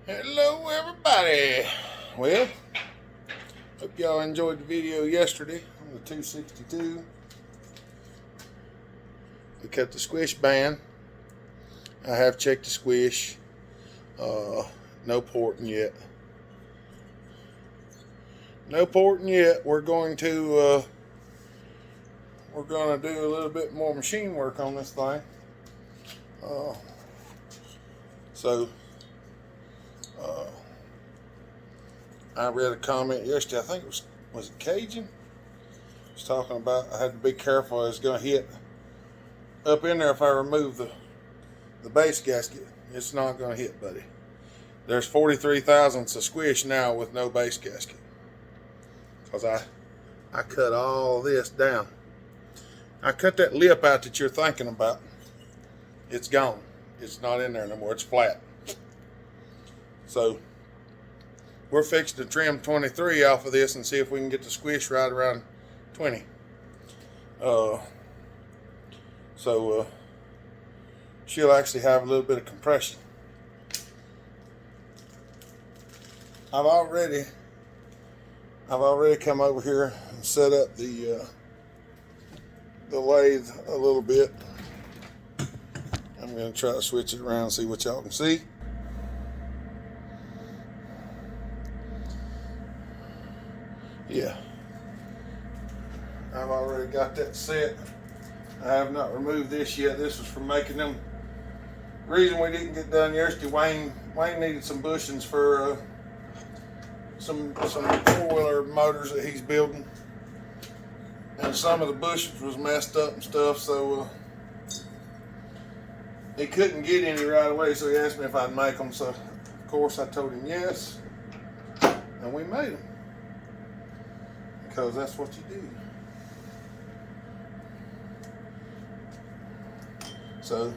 Hello everybody. Well, hope y'all enjoyed the video yesterday on the 262. We cut the squish band. I have checked the squish. No porting yet. No porting yet. We're going to do a little bit more machine work on this thing. I read a comment yesterday, I think it was it Cajun? He was talking about I had to be careful. I was going to hit up in there if I remove the base gasket. It's not going to hit, buddy. There's 43 thousandths of squish now with no base gasket. Because I cut all this down. I cut that lip out that you're thinking about. It's gone. It's not in there no more. It's flat. So we're fixing to trim 23 off of this and see if we can get the squish right around 20. She'll actually have a little bit of compression. I've already come over here and set up the lathe a little bit. I'm going to try to switch it around and see what y'all can see. Yeah, I've already got that set. I have not removed this yet. This was from making them. The reason we didn't get done yesterday, Wayne needed some bushings for some four-wheeler motors that he's building, and some of the bushings was messed up and stuff, so he couldn't get any right away. So he asked me if I'd make them. So of course I told him yes, and we made them. Because that's what you do. So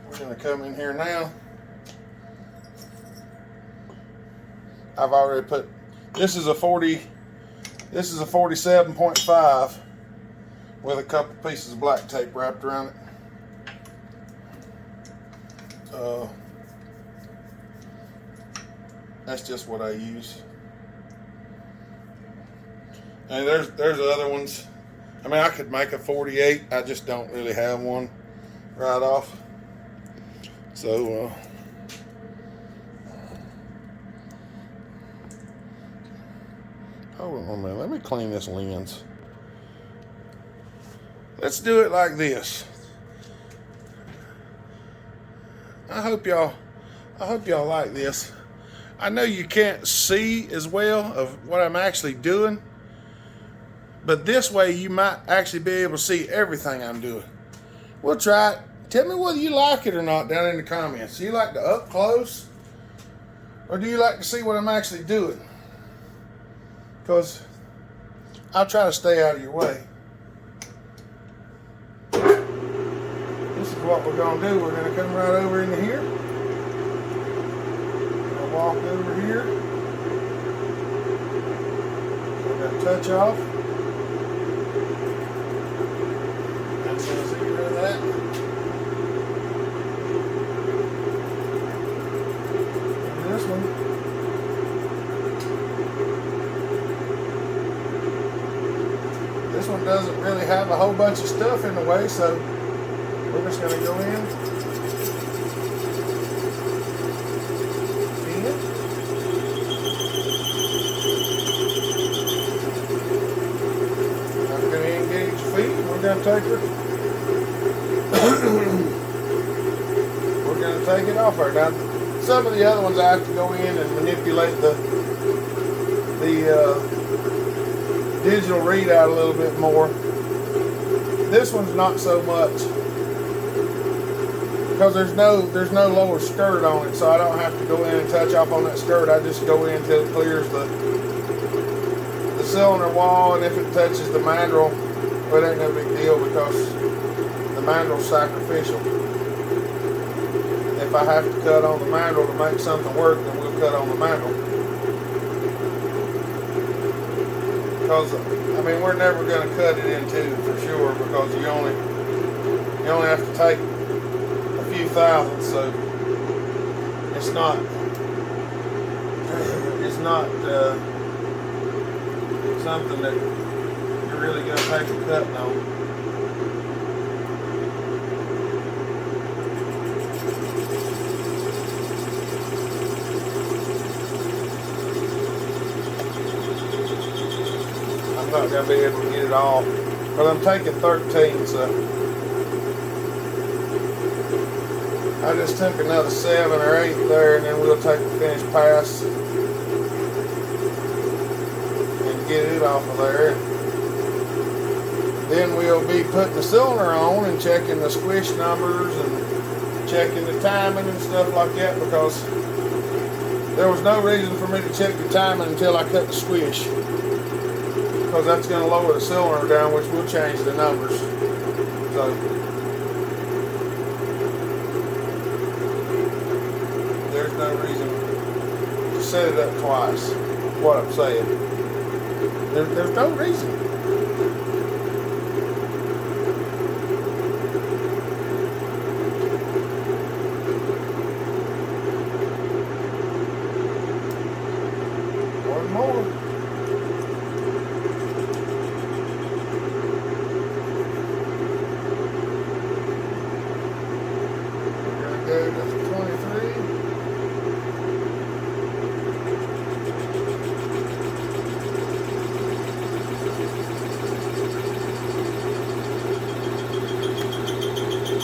we're going to come in here now. I've already put, this is a 47.5 with a couple pieces of black tape wrapped around it. That's just what I use. And there's other ones. I mean, I could make a 48. I just don't really have one right off. So hold on a minute. Let me clean this lens. Let's do it like this. I hope y'all like this. I know you can't see as well of what I'm actually doing, but this way you might actually be able to see everything I'm doing. We'll try it. Tell me whether you like it or not down in the comments. Do you like the up close? Or do you like to see what I'm actually doing? Because I'll try to stay out of your way. This is what we're going to do. We're going to come right over into here. We're going to walk over here. We're going to touch off. That. And this one, doesn't really have a whole bunch of stuff in the way, so we're just going to go in. I'm going to engage feet. We're going to take her. We're going to take it off her. Now, some of the other ones I have to go in and manipulate the digital readout a little bit more. This one's not so much because there's no lower skirt on it, so I don't have to go in and touch off on that skirt. I just go in until it clears the cylinder wall, and if it touches the mandrel, well, it ain't no big deal because the mandrel's sacrificial. If I have to cut on the mandrel to make something work, then we'll cut on the mandrel. Because I mean, we're never going to cut it in two for sure, because you only have to take a few thousandths, so it's not It's not something that you're really going to take a cutting on. I'm not going to be able to get it all, but I'm taking 13, so I just took another 7 or 8 there, and then we'll take the finished pass and get it off of there. Then we'll be putting the cylinder on and checking the squish numbers and checking the timing and stuff like that, because there was no reason for me to check the timing until I cut the squish, because that's going to lower the cylinder down, which will change the numbers. So there's no reason to set it up twice. What I'm saying, there's no reason. One more. Go to 23.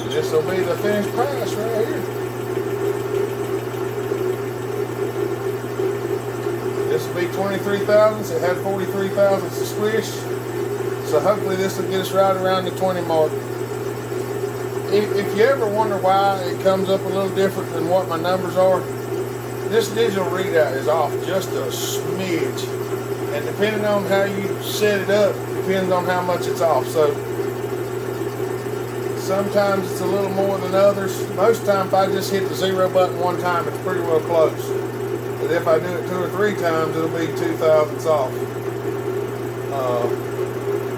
This will be the finished pass right here. This will be 23 thousandths. It had 43 thousandths to squish. So hopefully this will get us right around the 20 mark. If you ever wonder why it comes up a little different than what my numbers are, this digital readout is off just a smidge, and depending on how you set it up depends on how much it's off. So sometimes it's a little more than others. Most time if I just hit the 0 button one time, it's pretty well close. But if I do it 2 or 3 times, it'll be 2 thousandths off.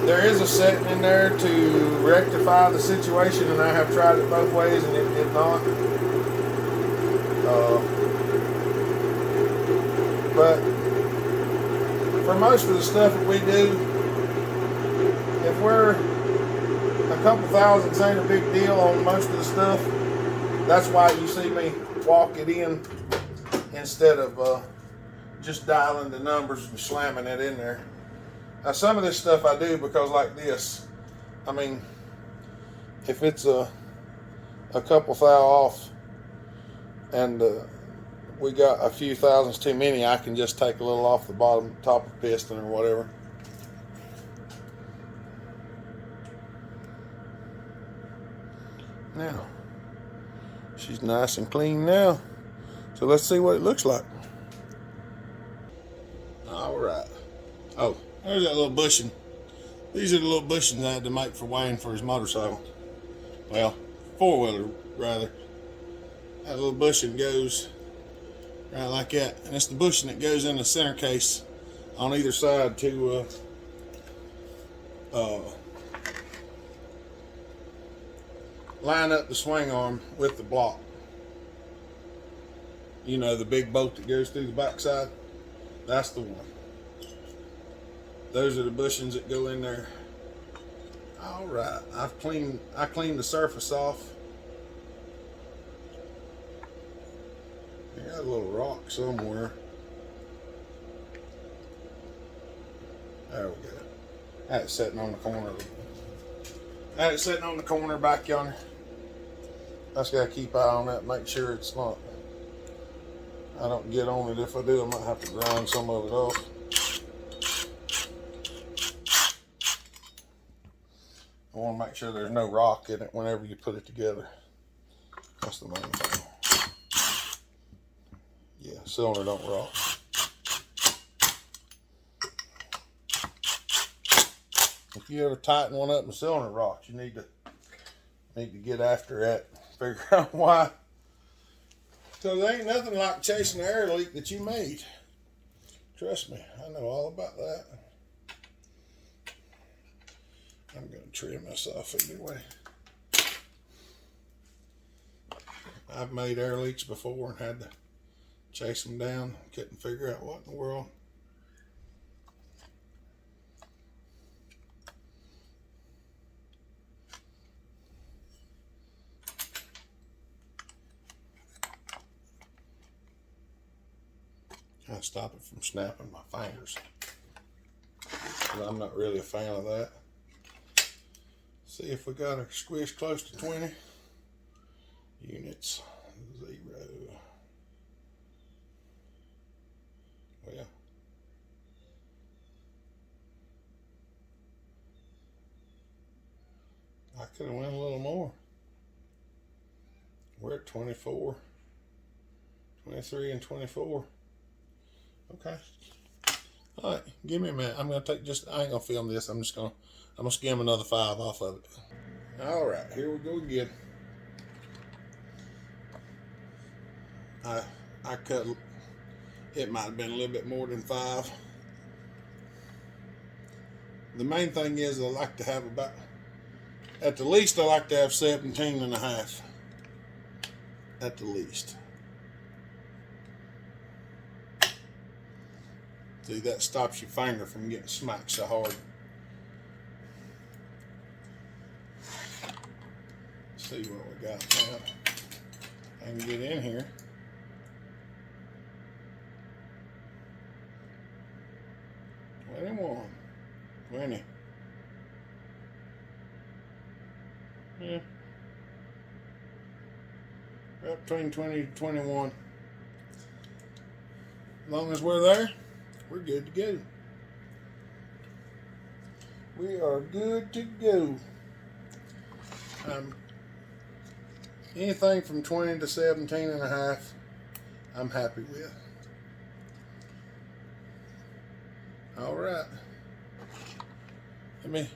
There is a setting in there to rectify the situation, and I have tried it both ways and it did not. But for most of the stuff that we do, if we're a couple thousandths ain't a big deal on most of the stuff. That's why you see me walk it in instead of just dialing the numbers and slamming it in there. Now some of this stuff I do because like this, I mean, if it's a couple thou off and we got a few thousandths too many, I can just take a little off the bottom top of the piston or whatever. Now, she's nice and clean now. So let's see what it looks like. All right. Oh, there's that little bushing. These are the little bushings I had to make for Wayne for his motorcycle. Well, four-wheeler rather. That little bushing goes right like that. And it's the bushing that goes in the center case on either side to line up the swing arm with the block. You know, the big bolt that goes through the backside. That's the one. Those are the bushings that go in there. All right, I cleaned the surface off. I got a little rock somewhere. There we go. I had it sitting on the corner. I had it sitting on the corner back yonder. I just gotta keep eye on that, make sure it's not. I don't get on it. If I do, I might have to grind some of it off. I want to make sure there's no rock in it whenever you put it together. That's the main thing. Yeah, cylinder don't rock. If you ever tighten one up and the cylinder rocks, you need to get after that. Figure out why. So there ain't nothing like chasing the air leak that you made. Trust me, I know all about that. I'm going to trim this off either way. I've made air leaks before and had to chase them down. Couldn't figure out what in the world. Kind of stop it from snapping my fingers. I'm not really a fan of that. See if we got our squish close to 20 units. 0. Well, I could have went a little more. We're at 24, 23 and 24. Okay. All right, give me a minute. I'm gonna take I ain't gonna film this. I'm gonna skim another 5 off of it. All right, here we go again. I cut. It might have been a little bit more than 5. The main thing is I like to have about, at the least I like to have 17 and a half. At the least. See, that stops your finger from getting smacked so hard. See what we got now. I can get in here. 21, 20. Yeah. Right between 20 to 21. As long as we're there, we're good to go. We are good to go. Anything from 20 to 17 and a half, I'm happy with. All right. Let me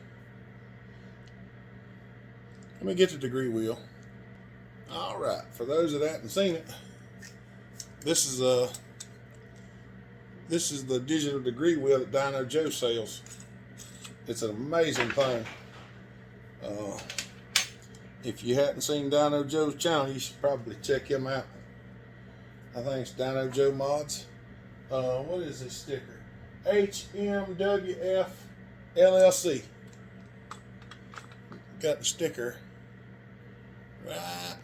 get the degree wheel. All right. For those that haven't seen it, this is the digital degree wheel that Dino Joe sells. It's an amazing thing. If you hadn't seen Dino Joe's channel, you should probably check him out. I think it's Dino Joe Mods. What is this sticker? HMWF LLC. Got the sticker right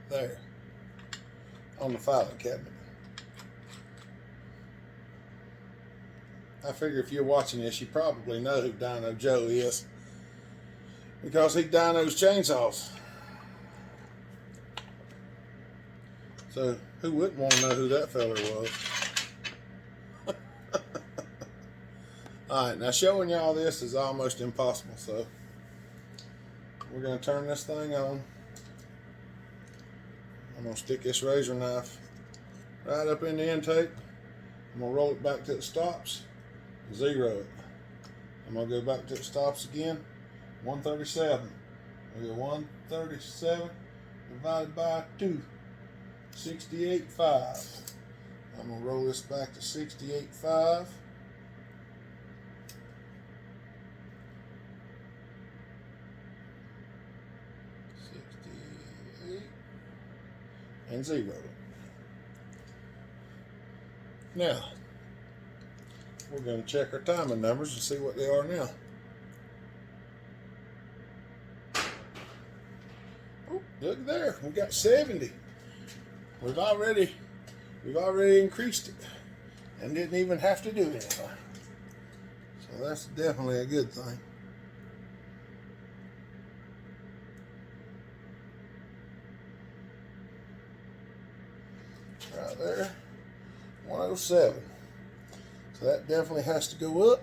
there on the filing cabinet. I figure if you're watching this, you probably know who Dino Joe is, because he dynos chainsaws. So who wouldn't want to know who that fella was? Alright, now showing y'all this is almost impossible, so we're going to turn this thing on. I'm going to stick this razor knife right up in the intake. I'm going to roll it back to the stops, 0 it. I'm going to go back to the stops again, 137. We go 137 divided by 2, 68.5. I'm going to roll this back to 68.5. 68 and 0 it. Now, we're going to check our timing numbers and see what they are now. Oh, look there, we got 70. We've already increased it and didn't even have to do anything. So that's definitely a good thing. Right there, 107. So that definitely has to go up.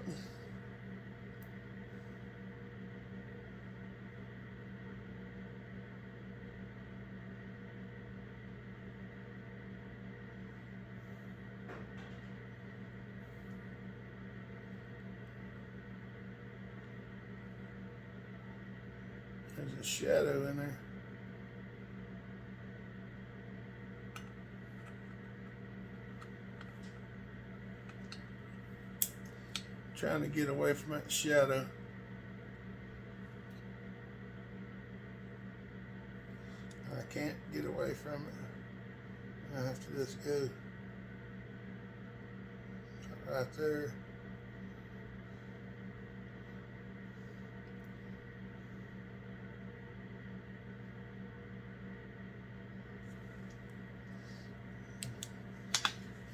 There's a shadow in there. Trying to get away from that shadow. I can't get away away from it. I have to just go right there.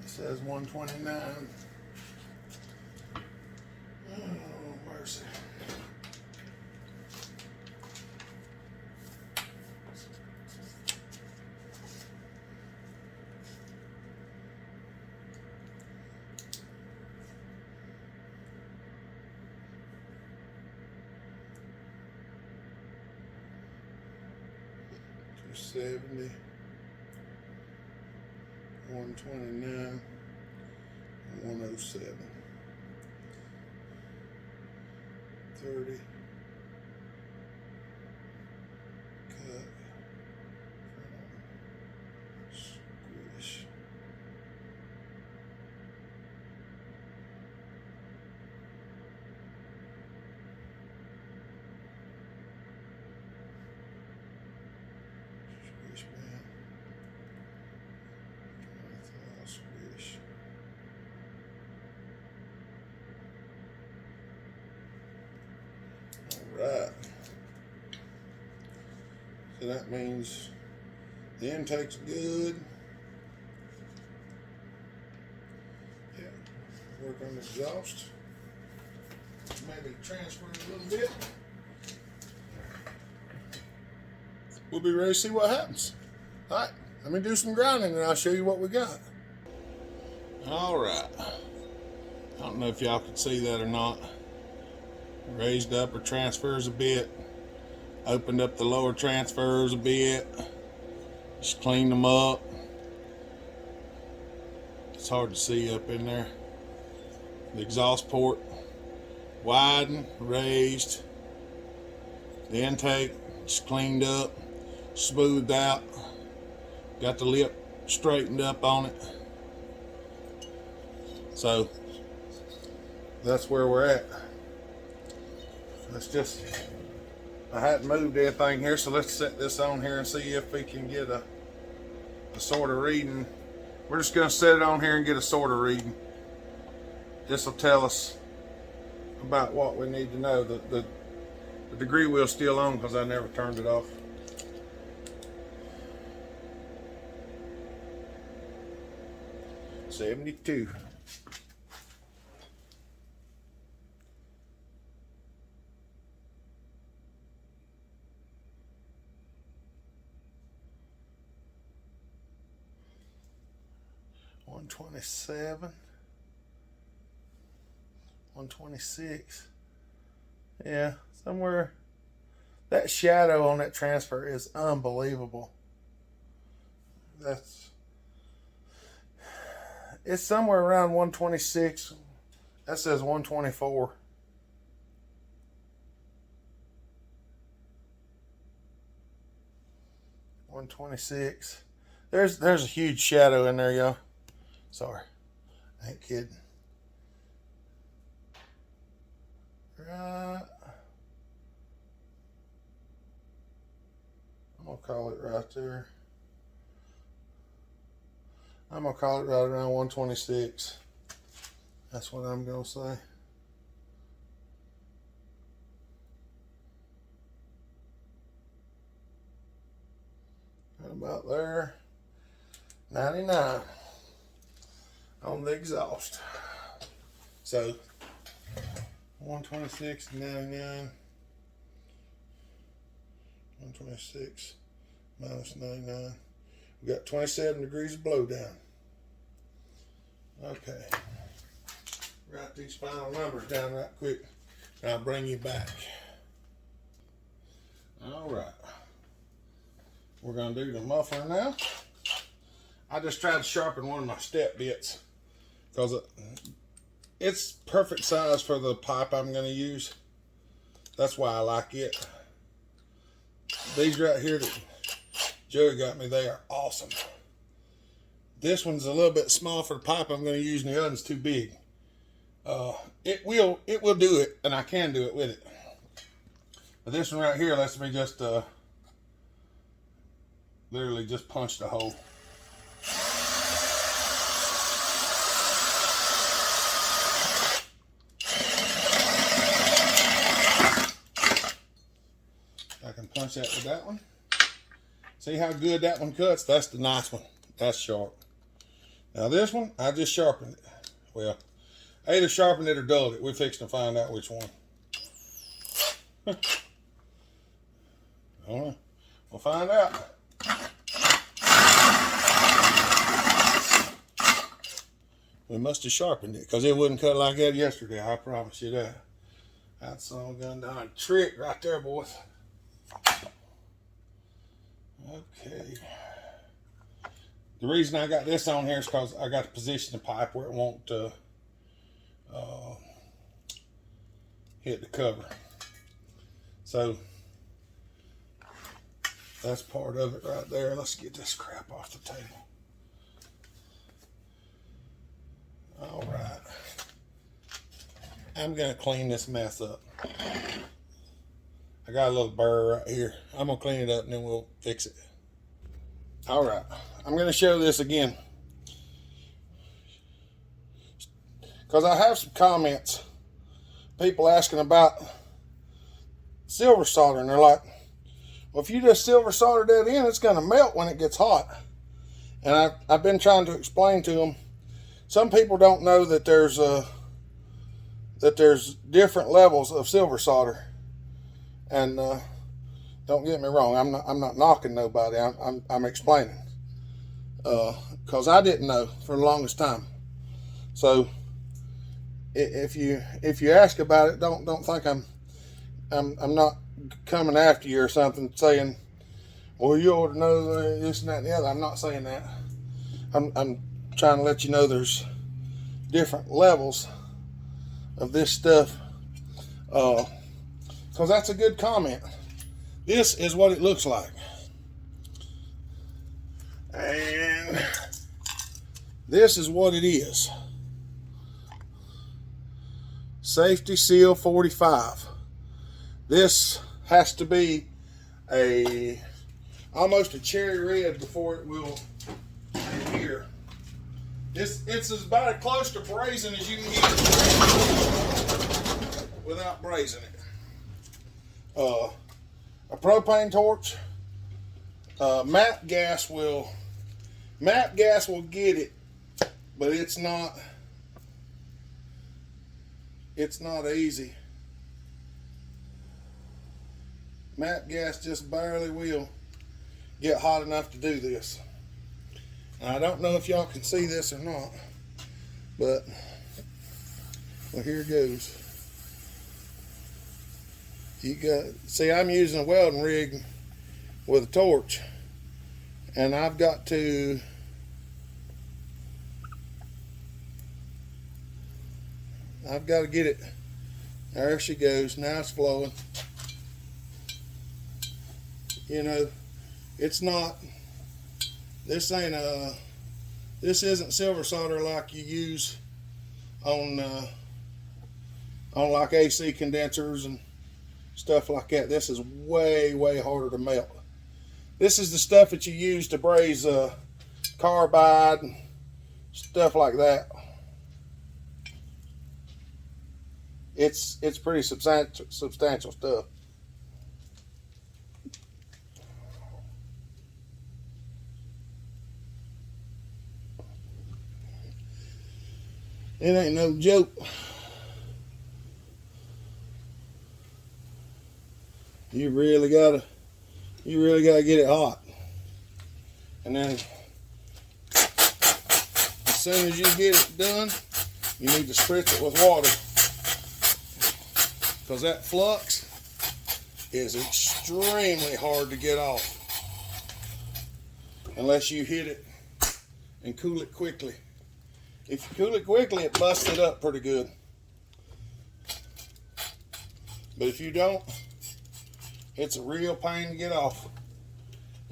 It says 129. Oh, mercy. $270, 129, and 107, 30, cut, squish. Squish man. Squish. Alright. So that means the intake's good. Yeah. Work on the exhaust. Maybe transfer it a little bit. We'll be ready to see what happens. Alright, let me do some grounding and I'll show you what we got. Alright. I don't know if y'all can see that or not. Raised the upper transfers a bit. Opened up the lower transfers a bit. Just cleaned them up. It's hard to see up in there. The exhaust port widened, raised. The intake just cleaned up, smoothed out. Got the lip straightened up on it. So that's where we're at. Let's just, I hadn't moved anything here, so let's set this on here and see if we can get a sort of reading. We're just going to set it on here and get a sort of reading. This will tell us about what we need to know. The degree wheel's still on because I never turned it off. $72. $127, 126. Yeah, somewhere. That shadow on that transfer is unbelievable. It's somewhere around 126. That says 124. $126. There's a huge shadow in there, y'all. Sorry, I ain't kidding. Right. I'm gonna call it right there. I'm gonna call it right around 126. That's what I'm gonna say. Right about there. 99 on the exhaust. So 126, 99, 126 minus 99. We got 27 degrees of blow down. Okay. Write these final numbers down right quick and I'll bring you back. All right. We're going to do the muffler now. I just tried to sharpen one of my step bits because it's perfect size for the pipe I'm going to use. That's why I like it. These right here that Joey got me, they are awesome. This one's a little bit small for the pipe I'm going to use, and the other one's too big. It will do it, and I can do it with it. But this one right here lets me just literally just punched a hole. I can punch that with that one. See how good that one cuts? That's the nice one. That's sharp. Now this one, I just sharpened it. Well, I either sharpened it or dulled it. We're fixing to find out which one. I don't know. We'll find out. We must have sharpened it because it wouldn't cut like that yesterday. I promise you that. That's all gun done. Trick right there, boys. Okay. The reason I got this on here is because I got to position the pipe where it won't hit the cover. So that's part of it right there. Let's get this crap off the table. All right. I'm going to clean this mess up. I got a little burr right here. I'm going to clean it up and then we'll fix it. All right. I'm going to show this again, because I have some comments, people asking about silver solder, and they're like, well, if you just silver solder that in, it's going to melt when it gets hot. And I've been trying to explain to them, some people don't know that there's different levels of silver solder. And don't get me wrong, I'm not knocking nobody. I'm explaining. Because I didn't know for the longest time. So if you ask about it, don't think I'm not coming after you or something, saying, well, you ought to know this and that and the other. I'm not saying that. I'm trying to let you know there's different levels of this stuff, because that's a good comment. This is what it looks like. And this is what it is. Safety Seal 45. This has to be almost a cherry red before it will adhere. It's about as close to brazing as you can get without brazing it. A propane torch, MAP gas will get it, but it's not easy. MAP gas just barely will get hot enough to do this. And I don't know if y'all can see this or not, but well, here it goes. See, I'm using a welding rig with a torch, and I've got to get it. There she goes. Now it's flowing. You know, it's not, this isn't silver solder like you use on like AC condensers and stuff like that. This is way harder to melt. This is the stuff that you use to braze carbide and stuff like that. It's pretty substantial stuff. It ain't no joke. You really gotta get it hot. And then as soon as you get it done, you need to spritz it with water, because that flux is extremely hard to get off unless you hit it and cool it quickly. If you cool it quickly, it busts it up pretty good. But if you don't, it's a real pain to get off.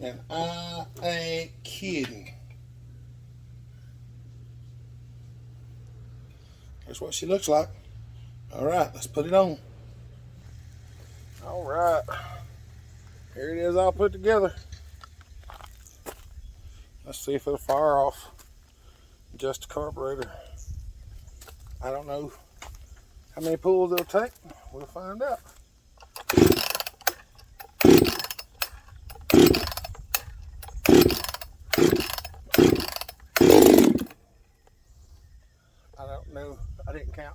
And I ain't kidding. That's what she looks like. All right, let's put it on. All right. Here it is all put together. Let's see if it'll fire off. Just a carburetor. I don't know how many pulls it'll take. We'll find out. I don't know. I didn't count.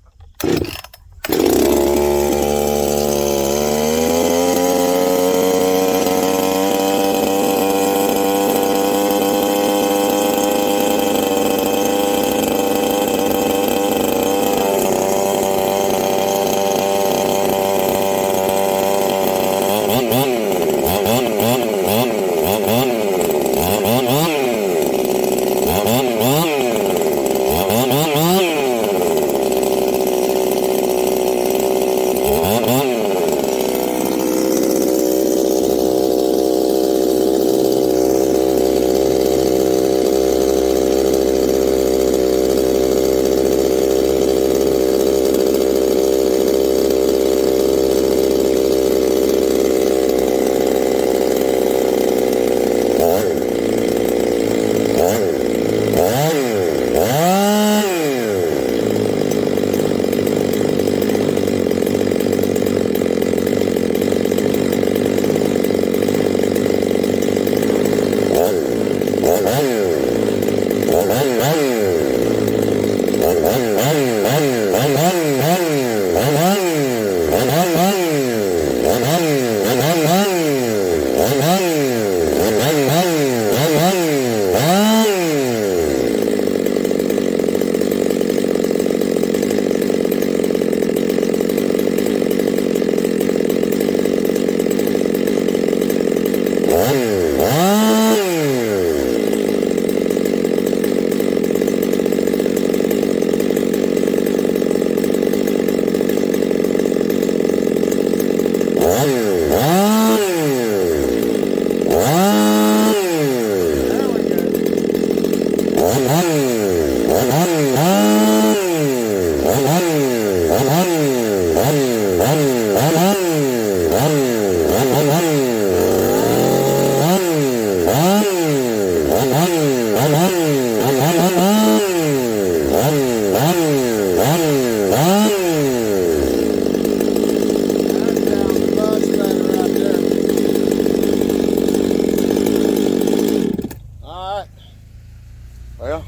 Well,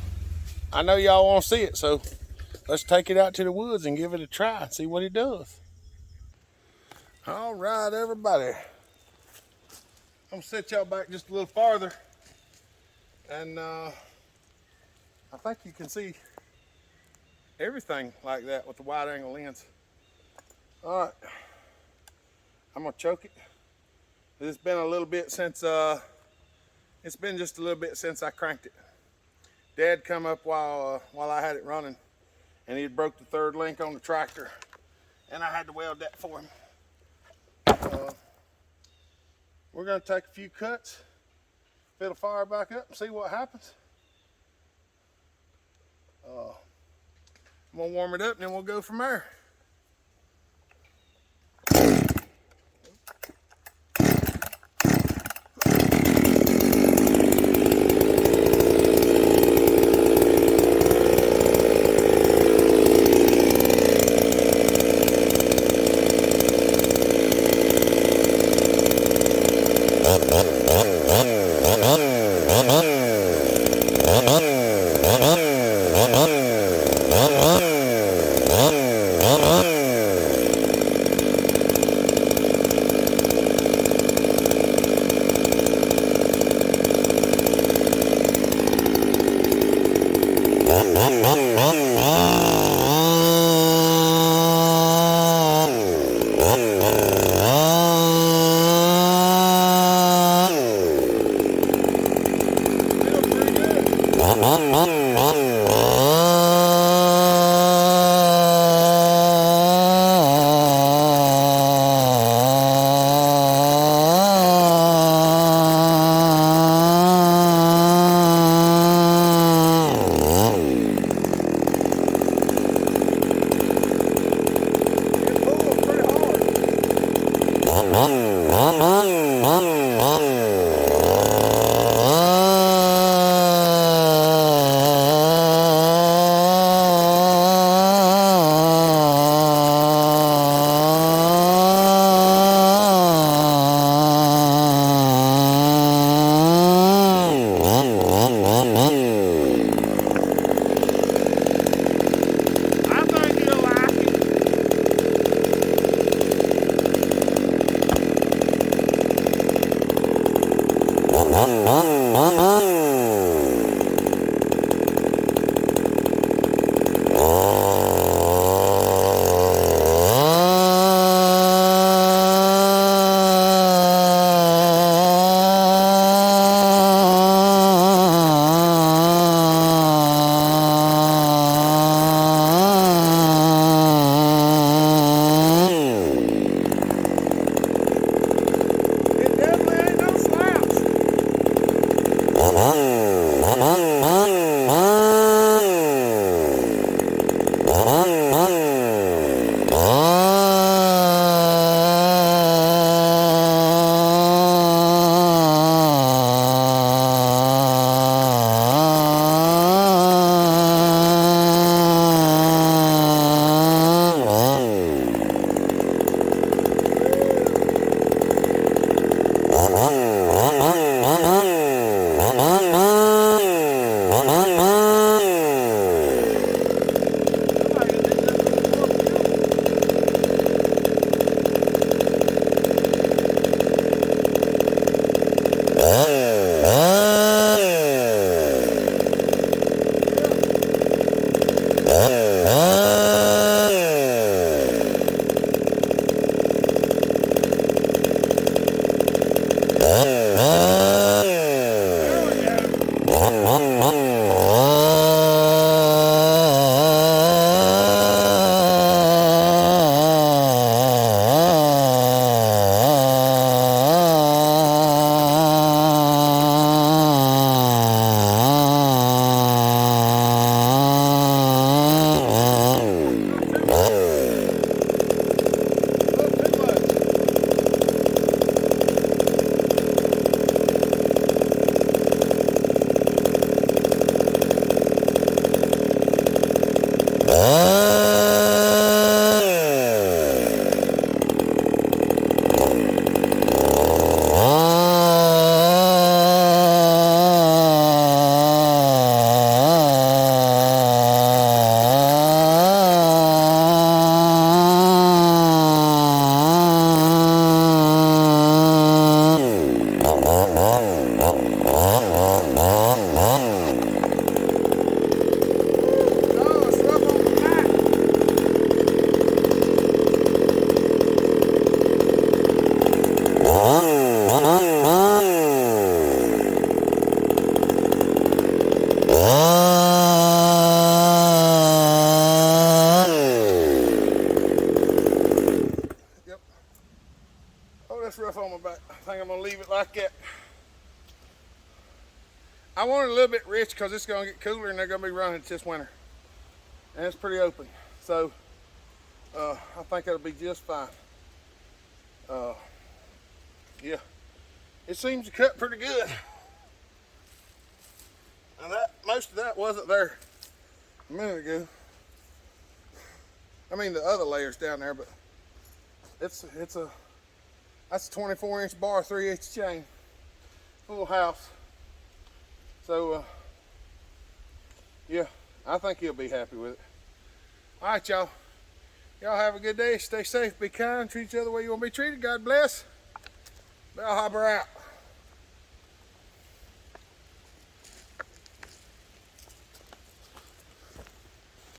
I know y'all want to see it, so let's take it out to the woods and give it a try and see what it does. All right, everybody. I'm gonna set y'all back just a little farther, and I think you can see everything like that with the wide angle lens. All right, I'm gonna choke it. It's been a little bit since it's been just a little bit since I cranked it. Dad come up while I had it running, and he had broke the third link on the tractor, and I had to weld that for him. We're gonna take a few cuts, it'll fire back up and see what happens. I'm gonna warm it up and then we'll go from there. That's rough on my back. I think I'm gonna leave it like that. I want it a little bit rich because it's gonna get cooler and they're gonna be running this winter. And it's pretty open. So I think it'll be just fine. Yeah, it seems to cut pretty good. And most of that wasn't there a minute ago. I mean the other layers down there, but that's a 24-inch bar, 3/8 chain, full house. So yeah, I think he'll be happy with it. All right, y'all. Y'all have a good day. Stay safe, be kind, treat each other the way you want to be treated. God bless. Bell Hopper out.